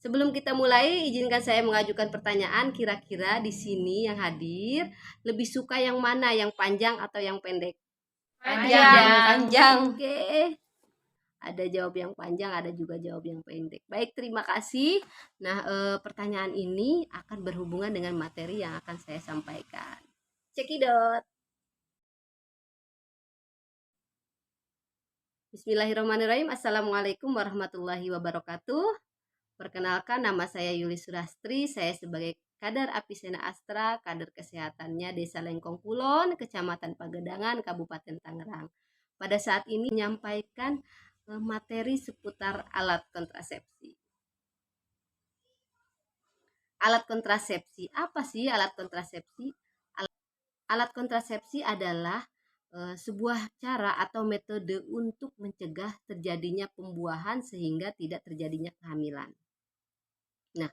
Sebelum kita mulai, izinkan saya mengajukan pertanyaan. Kira-kira di sini yang hadir lebih suka yang mana, yang panjang atau yang pendek? Panjang. Oke. Ada jawab yang panjang, ada juga jawab yang pendek. Baik, terima kasih. Nah, pertanyaan ini akan berhubungan dengan materi yang akan saya sampaikan. Cekidot. Bismillahirrahmanirrahim. Assalamualaikum warahmatullahi wabarakatuh. Perkenalkan, nama saya Yuli Surastri. Saya sebagai Kadar Apisena Astra, kader kesehatannya Desa Lengkong Kulon, Kecamatan Pagedangan, Kabupaten Tangerang. Pada saat ini menyampaikan materi seputar alat kontrasepsi. Alat kontrasepsi, apa sih alat kontrasepsi? Alat kontrasepsi adalah sebuah cara atau metode untuk mencegah terjadinya pembuahan sehingga tidak terjadinya kehamilan. Nah,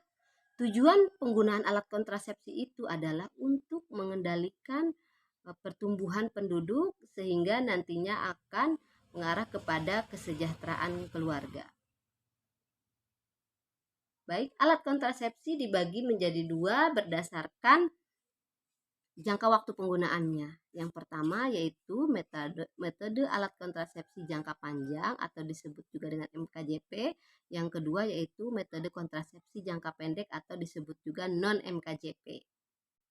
tujuan penggunaan alat kontrasepsi itu adalah untuk mengendalikan pertumbuhan penduduk sehingga nantinya akan mengarah kepada kesejahteraan keluarga. Baik, alat kontrasepsi dibagi menjadi dua berdasarkan jangka waktu penggunaannya. Yang pertama yaitu metode alat kontrasepsi jangka panjang atau disebut juga dengan MKJP. Yang kedua yaitu metode kontrasepsi jangka pendek atau disebut juga non-MKJP.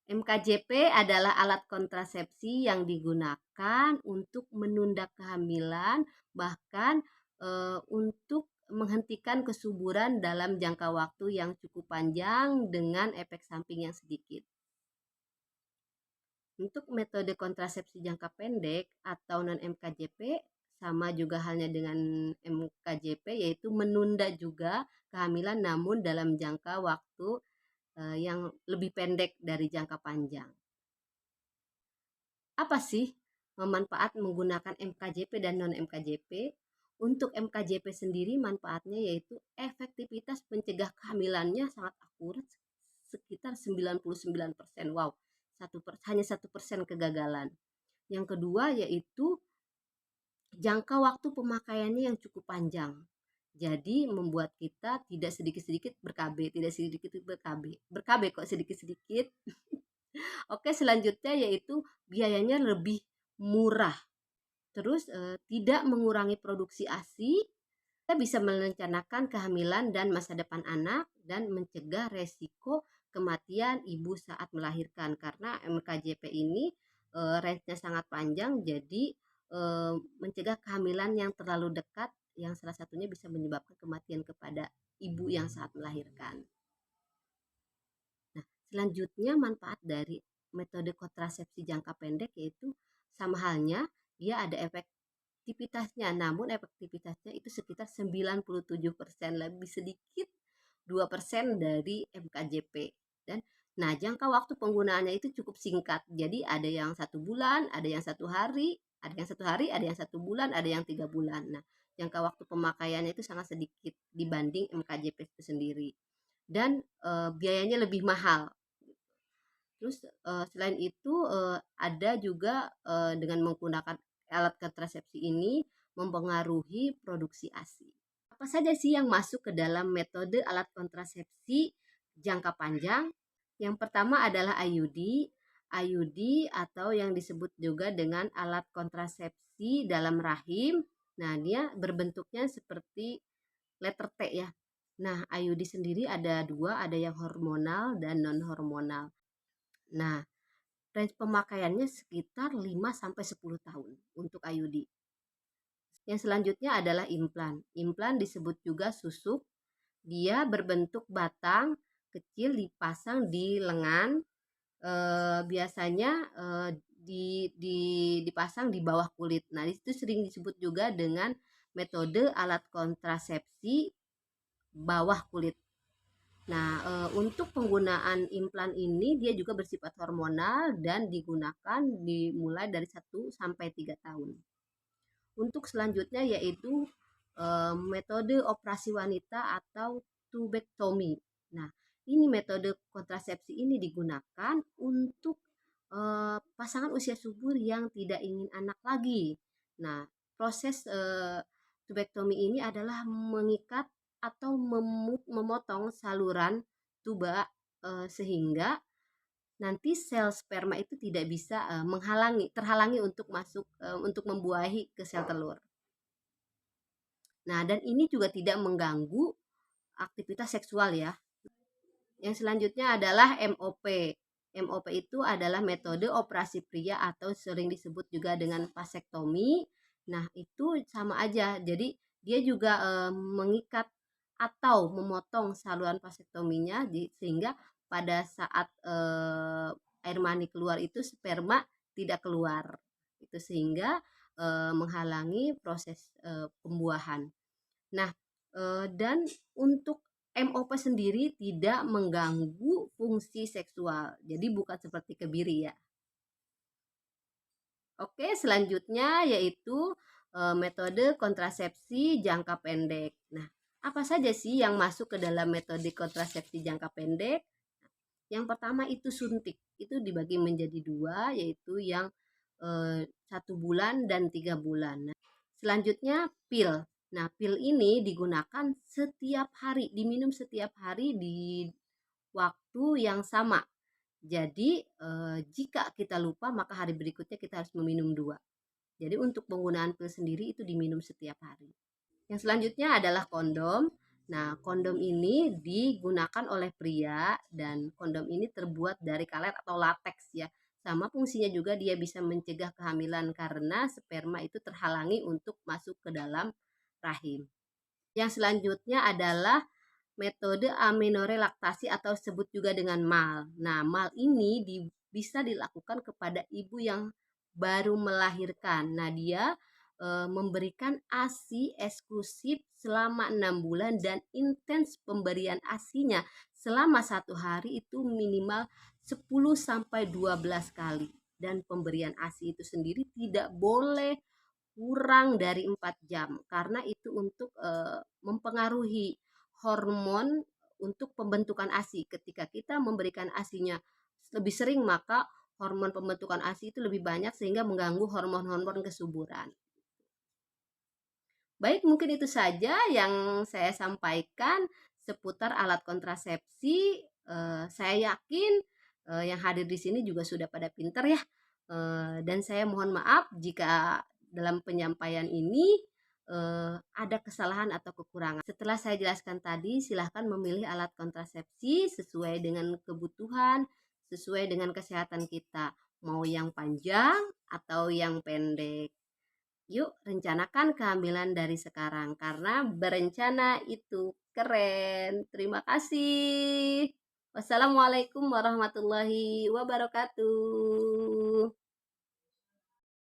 MKJP adalah alat kontrasepsi yang digunakan untuk menunda kehamilan, bahkan untuk menghentikan kesuburan dalam jangka waktu yang cukup panjang dengan efek samping yang sedikit. Untuk metode kontrasepsi jangka pendek atau non-MKJP sama juga halnya dengan MKJP, yaitu menunda juga kehamilan namun dalam jangka waktu yang lebih pendek dari jangka panjang. Apa sih manfaat menggunakan MKJP dan non-MKJP? Untuk MKJP sendiri manfaatnya yaitu efektivitas pencegah kehamilannya sangat akurat, sekitar 99%. Wow, hanya 1% kegagalan. Yang kedua yaitu jangka waktu pemakaiannya yang cukup panjang. Jadi membuat kita tidak sedikit-sedikit ber-KB, Ber-KB kok sedikit-sedikit. Oke, selanjutnya yaitu biayanya lebih murah. Terus tidak mengurangi produksi ASI. Kita bisa merencanakan kehamilan dan masa depan anak dan mencegah resiko kematian ibu saat melahirkan, karena MKJP ini range-nya sangat panjang, jadi mencegah kehamilan yang terlalu dekat yang salah satunya bisa menyebabkan kematian kepada ibu yang saat melahirkan. Nah, selanjutnya manfaat dari metode kontrasepsi jangka pendek yaitu sama halnya dia ada efektivitasnya, namun efektivitasnya itu sekitar 97%, lebih sedikit 2% dari MKJP. Dan nah, jangka waktu penggunaannya itu cukup singkat. Jadi ada yang 1 bulan, ada yang 1 hari, ada yang 1 hari, ada yang 1 bulan, ada yang 3 bulan. Nah, jangka waktu pemakaiannya itu sangat sedikit dibanding MKJP itu sendiri. Dan biayanya lebih mahal. Terus selain itu ada juga dengan menggunakan alat kontrasepsi ini mempengaruhi produksi ASI. Apa saja sih yang masuk ke dalam metode alat kontrasepsi jangka panjang? Yang pertama adalah IUD. IUD atau yang disebut juga dengan alat kontrasepsi dalam rahim. Nah, dia berbentuknya seperti letter T ya. Nah, IUD sendiri ada dua, ada yang hormonal dan non-hormonal. Nah, range pemakaiannya sekitar 5-10 tahun untuk IUD. Yang selanjutnya adalah implan. Implan disebut juga susuk. Dia berbentuk batang kecil dipasang di lengan. Biasanya dipasang di bawah kulit. Nah, itu sering disebut juga dengan metode alat kontrasepsi bawah kulit. Nah, untuk penggunaan implan ini dia juga bersifat hormonal dan digunakan dimulai dari 1-3 tahun. Untuk selanjutnya yaitu metode operasi wanita atau tubektomi. Nah, ini metode kontrasepsi ini digunakan untuk pasangan usia subur yang tidak ingin anak lagi. Nah, proses tubektomi ini adalah mengikat atau memotong saluran tuba sehingga nanti sel sperma itu tidak bisa terhalangi untuk masuk untuk membuahi ke sel telur. Nah, dan ini juga tidak mengganggu aktivitas seksual ya. Yang selanjutnya adalah MOP. MOP itu adalah metode operasi pria atau sering disebut juga dengan vasektomi. Nah, itu sama aja. Jadi dia juga mengikat atau memotong saluran vasektominya sehingga pada saat air mani keluar itu sperma tidak keluar. Itu sehingga menghalangi proses pembuahan. Nah, dan untuk MOP sendiri tidak mengganggu fungsi seksual. Jadi bukan seperti kebiri ya. Oke, selanjutnya yaitu metode kontrasepsi jangka pendek. Nah, apa saja sih yang masuk ke dalam metode kontrasepsi jangka pendek? Yang pertama itu suntik. Itu dibagi menjadi dua, yaitu yang 1 bulan dan 3 bulan. Nah, selanjutnya pil. Nah, pil ini digunakan setiap hari, diminum setiap hari di waktu yang sama. Jadi jika kita lupa maka hari berikutnya kita harus meminum 2. Jadi untuk penggunaan pil sendiri itu diminum setiap hari. Yang selanjutnya adalah kondom. Nah, kondom ini digunakan oleh pria dan kondom ini terbuat dari karet atau lateks ya. Sama fungsinya juga dia bisa mencegah kehamilan karena sperma itu terhalangi untuk masuk ke dalam rahim. Yang selanjutnya adalah metode amenorelaktasi atau disebut juga dengan MAL. Nah, MAL ini bisa dilakukan kepada ibu yang baru melahirkan. Nah, dia memberikan ASI eksklusif selama 6 bulan dan intens pemberian ASInya selama 1 hari itu minimal 10 sampai 12 kali. Dan pemberian ASI itu sendiri tidak boleh kurang dari 4 jam karena itu untuk mempengaruhi hormon untuk pembentukan ASI. Ketika kita memberikan ASInya lebih sering maka hormon pembentukan ASI itu lebih banyak sehingga mengganggu hormon-hormon kesuburan. Baik, mungkin itu saja yang saya sampaikan seputar alat kontrasepsi. Saya yakin yang hadir di sini juga sudah pada pinter ya. Dan saya mohon maaf jika dalam penyampaian ini ada kesalahan atau kekurangan. Setelah saya jelaskan tadi, silahkan memilih alat kontrasepsi sesuai dengan kebutuhan, sesuai dengan kesehatan kita. Mau yang panjang atau yang pendek. Yuk, rencanakan kehamilan dari sekarang karena berencana itu keren. Terima kasih. Wassalamualaikum warahmatullahi wabarakatuh.